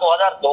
2002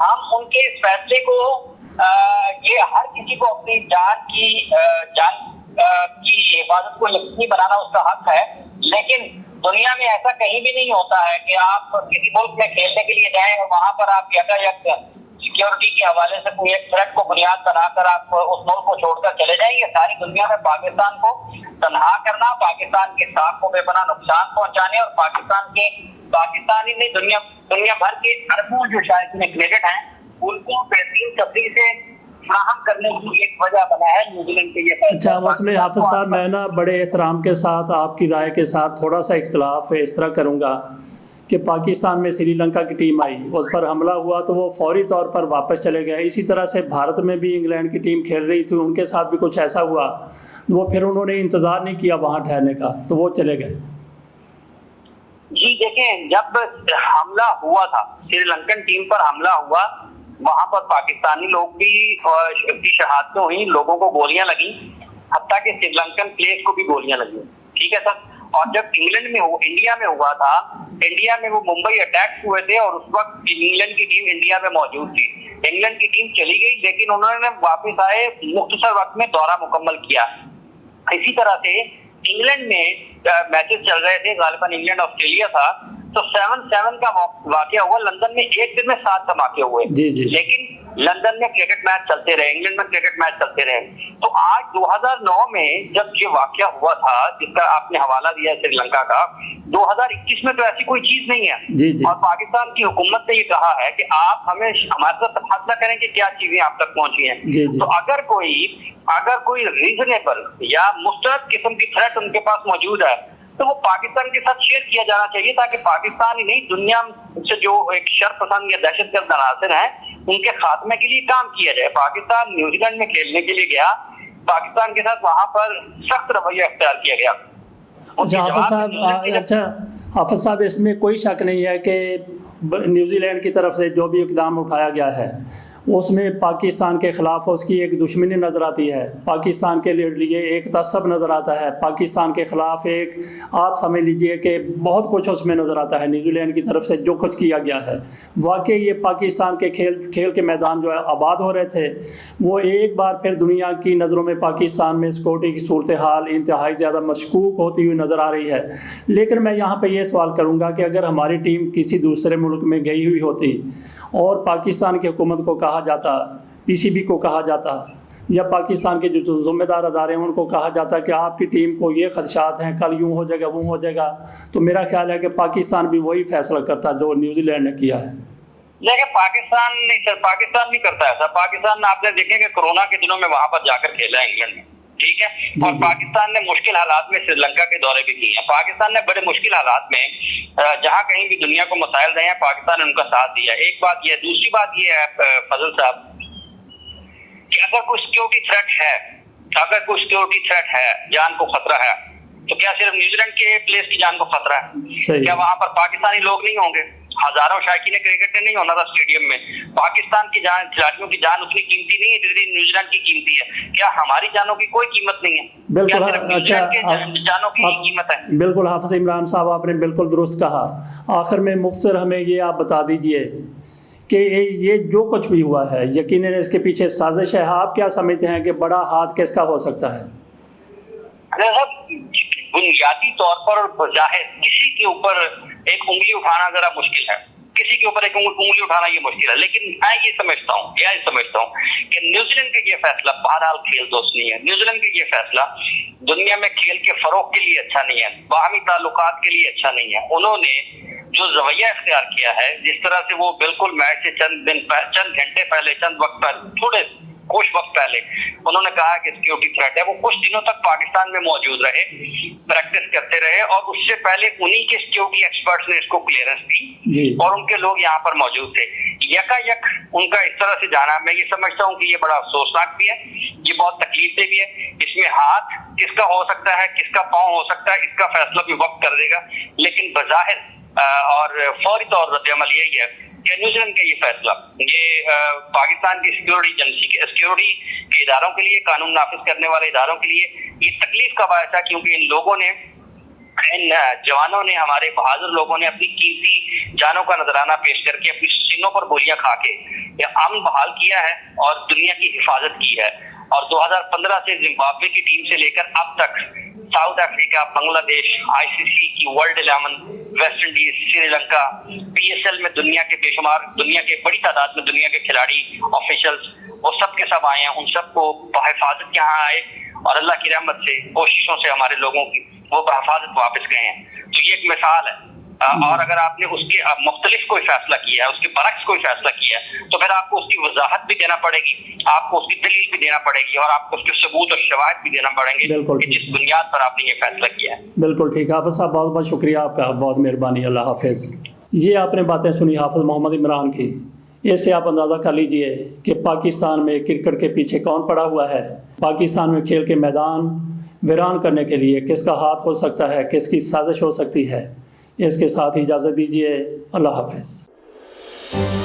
ہم ان کے اس فیصلے کو یہ ہر کسی کو اپنی جان کی حفاظت کو یقینی بنانا اس کا حق ہے، لیکن دنیا میں ایسا کہیں بھی نہیں ہوتا ہے کہ آپ کسی ملک میں کھیلنے کے لیے جائیں اور وہاں پر آپ یکایک سیکیورٹی کے حوالے سے کوئی ایک تھریٹ کو بنیاد بنا کر آپ اس ملک کو چھوڑ کر چلے جائیں گے۔ ساری دنیا میں پاکستان کو تنہا کرنا، پاکستان کے ساتھ کو بے پناہ نقصان پہنچانے اور پاکستانی نہیں دنیا بھر کے اربوں جو شائقین کرکٹ ہیں ان کو بہترین تفریح سے فراہم کرنے کی ایک وجہ بنا ہے نیوزی لینڈ کے یہ فیصلہ۔ اچھا، اس میں حافظ صاحب میں نا بڑے احترام کے ساتھ آپ کی رائے کے ساتھ تھوڑا سا اختلاف اس طرح کروں گا کہ پاکستان میں سری لنکا کی ٹیم آئی، اس پر حملہ ہوا تو وہ فوری طور پر واپس چلے گئے۔ اسی طرح سے بھارت میں بھی انگلینڈ کی ٹیم کھیل رہی تھی، ان کے ساتھ بھی کچھ ایسا ہوا، وہ پھر انہوں نے انتظار نہیں کیا وہاں ٹھہرنے کا تو وہ چلے گئے۔ جی دیکھیں، جب حملہ ہوا تھا سری لنکن ٹیم پر حملہ ہوا، وہاں پر پاکستانی لوگ بھی شہادتیں ہوئی، لوگوں کو گولیاں لگیں، حتیٰ کہ سری لنکن پلیئرز کو بھی گولیاں لگیں، ٹھیک ہے سر۔ اور جب انڈیا میں ہوا تھا، انڈیا میں وہ ممبئی اٹیک ہوئے تھے اور اس وقت انگلینڈ کی ٹیم انڈیا میں موجود تھی۔ انگلینڈ کی ٹیم چلی گئی لیکن انہوں نے واپس آئے مختصر وقت میں دورہ مکمل کیا۔ اسی طرح سے انگلینڈ میں میچز چل رہے تھے، غالباً انگلینڈ آسٹریلیا تھا، تو 7-7 کا واقعہ ہوا۔ لندن میں ایک دن میں 7 دھماکے ہوئے، لیکن لندن میں کرکٹ میچ چلتے رہے، انگلینڈ میں کرکٹ میچ چلتے رہے۔ تو آج 2009 میں جب یہ واقعہ ہوا تھا جس کا آپ نے حوالہ دیا ہے سری لنکا کا، 2021 میں تو ایسی کوئی چیز نہیں ہے، اور پاکستان کی حکومت نے یہ کہا ہے کہ آپ ہمیں ہمارے ساتھ تبادلہ کریں کہ کیا چیزیں آپ تک پہنچی ہیں۔ تو اگر کوئی ریزنیبل یا مسترد قسم کی تھریٹ ان کے پاس موجود ہے تو وہ پاکستان کے ساتھ شیئر کیا جانا چاہیے، تاکہ پاکستان ہی نہیں دنیا سے جو ایک شر پسند یا دہشت گرد عناصر ہیں ان کے خاتمے کے لیے کام کیا جائے۔ پاکستان نیوزی لینڈ میں کھیلنے کے لیے گیا، پاکستان کے ساتھ وہاں پر سخت رویہ اختیار کیا گیا۔ حافظ صاحب اس میں کوئی شک نہیں ہے کہ نیوزی لینڈ کی طرف سے جو بھی اقدام اٹھایا گیا ہے اس میں پاکستان کے خلاف اس کی ایک دشمنی نظر آتی ہے، پاکستان کے لیے ایک تعصب نظر آتا ہے، پاکستان کے خلاف ایک آپ سمجھ لیجئے کہ بہت کچھ اس میں نظر آتا ہے نیوزی لینڈ کی طرف سے جو کچھ کیا گیا ہے۔ واقعی یہ پاکستان کے کھیل کے میدان جو ہے آباد ہو رہے تھے، وہ ایک بار پھر دنیا کی نظروں میں پاکستان میں سیکورٹی کی صورتحال انتہائی زیادہ مشکوک ہوتی ہوئی نظر آ رہی ہے۔ لیکن میں یہاں پہ یہ سوال کروں گا کہ اگر ہماری ٹیم کسی دوسرے ملک میں گئی ہوئی ہوتی اور پاکستان کی حکومت کو کہا جاتا، پی سی بی کو کہا جاتا یا پاکستان کے جو ذمہ دار ادارے ہیں ان کو کہا جاتا کہ آپ کی ٹیم کو یہ خدشات ہیں، کل یوں ہو جائے گا وہ ہو جائے گا، تو میرا خیال ہے کہ پاکستان بھی وہی فیصلہ کرتا جو نیوزی لینڈ نے کیا ہے۔ دیکھیں پاکستان نہیں کرتا ایسا۔ پاکستان آپ نے دیکھیں کہ کورونا کے دنوں میں وہاں پر جا کر کھیلا ہے انگلینڈ میں، ٹھیک ہے، اور پاکستان نے مشکل حالات میں سری لنکا کے دورے بھی کیے ہیں۔ پاکستان نے بڑے مشکل حالات میں جہاں کہیں بھی دنیا کو مسائل رہے ہیں پاکستان نے ان کا ساتھ دیا۔ ایک بات یہ، دوسری بات یہ ہے فضل صاحب کہ اگر کوئی سیکورٹی تھریٹ ہے، جان کو خطرہ ہے، تو کیا صرف نیوزی لینڈ کے پلیئرز کی جان کو خطرہ ہے؟ کیا وہاں پر پاکستانی لوگ نہیں ہوں گے؟ ہزاروں شائقین کرکٹ نے نہیں ہونا تھا اسٹیڈیم میں۔ پاکستان کی جان، کھلاڑیوں کی جان اتنی قیمتی نہیں ہے جتنی نیوزی لینڈ کی قیمتی ہے۔ کیا ہماری جانوں کی کوئی قیمت نہیں ہے؟ بالکل حافظ عمران صاحب آپ نے بالکل درست کہا۔ آخر میں مختصر ہمیں یہ آپ بتا دیجئے کہ یہ جو کچھ بھی ہوا ہے یقیناً اس کے پیچھے سازش ہے۔ آپ کیا سمجھتے ہیں کہ بڑا ہاتھ کس کا ہو سکتا ہے؟ بنیادی طور پر اور بظاہر کسی کے اوپر ایک انگلی اٹھانا ذرا مشکل ہے، کسی کے اوپر ایک انگلی اٹھانا یہ مشکل ہے، لیکن میں یہ سمجھتا ہوں کہ نیوزی لینڈ کا یہ فیصلہ بہرحال کھیل دوست نہیں ہے۔ نیوزی لینڈ کا یہ فیصلہ دنیا میں کھیل کے فروغ کے لیے اچھا نہیں ہے، باہمی تعلقات کے لیے اچھا نہیں ہے۔ انہوں نے جو رویہ اختیار کیا ہے، جس طرح سے وہ بالکل میچ سے چند گھنٹے پہلے، چند وقت پہلے، تھوڑے کچھ وقت پہلے انہوں نے کہا کہ سیکورٹی تھریٹ ہے، وہ کچھ دنوں تک پاکستان میں موجود رہے، پریکٹس کرتے رہے، اور اس سے پہلے انہی کے سیکورٹی ایکسپرٹس نے اس کو کلیئرنس دی اور ان کے لوگ یہاں پر موجود تھے۔ یکایک ان کا اس طرح سے جانا، میں یہ سمجھتا ہوں کہ یہ بڑا افسوسناک بھی ہے، یہ بہت تکلیف دہ بھی ہے۔ اس میں ہاتھ کس کا ہو سکتا ہے، کس کا پاؤں ہو سکتا ہے، اس کا فیصلہ بھی وقت کر دے گا، لیکن بظاہر اور فوری طور رد عمل یہی ہے کہ نیوزی لینڈ کا یہ فیصلہ یہ پاکستان کی سیکورٹی کے اداروں کے لیے، قانون نافذ کرنے والے اداروں کے لیے یہ تکلیف کا باعث ہے، کیونکہ ان لوگوں نے ان جوانوں نے, ہمارے بہادر لوگوں نے اپنی قیمتی جانوں کا نذرانہ پیش کر کے, اپنی سینوں پر گولیاں کھا کے امن بحال کیا ہے اور دنیا کی حفاظت کی ہے. اور 2015 سے زمبابوے کی ٹیم سے لے کر اب تک ساؤتھ افریقہ, بنگلہ دیش, آئی سی سی کی world 11, West Indies, Sri Lanka, P S L میں دنیا کے بے شمار, دنیا کے بڑی تعداد میں دنیا کے کھلاڑی, آفیشلز, وہ سب کے سب آئے ہیں. ان سب کو بحفاظت یہاں آئے اور اللہ کی رحمت سے, کوششوں سے ہمارے لوگوں کی وہ بحفاظت واپس گئے ہیں. تو یہ ایک مثال ہے. اور اگر آپ نے اس کے مختلف کوئی فیصلہ کیا ہے, اس کے برعکس کوئی فیصلہ کیا ہے, تو پھر آپ کو اس کی وضاحت بھی دینا پڑے گی, آپ کو اس کی دلیل بھی دینا پڑے گی, اور آپ کو اس کے ثبوت اور شواہد بھی دینا پڑیں گے کہ جس بنیاد پر آپ نے یہ فیصلہ کیا ہے. بالکل ٹھیک ہے حافظ صاحب, بہت بہت شکریہ آپ کا, بہت مہربانی, اللہ حافظ. یہ آپ نے باتیں سنی حافظ محمد عمران کی. اس سے آپ اندازہ کر لیجئے کہ پاکستان میں کرکٹ کے پیچھے کون پڑا ہوا ہے. پاکستان میں کھیل کے میدان ویران کرنے کے لیے کس کا ہاتھ ہو سکتا ہے, کس کی سازش ہو سکتی ہے. اس کے ساتھ ہی اجازت دیجیے, اللہ حافظ.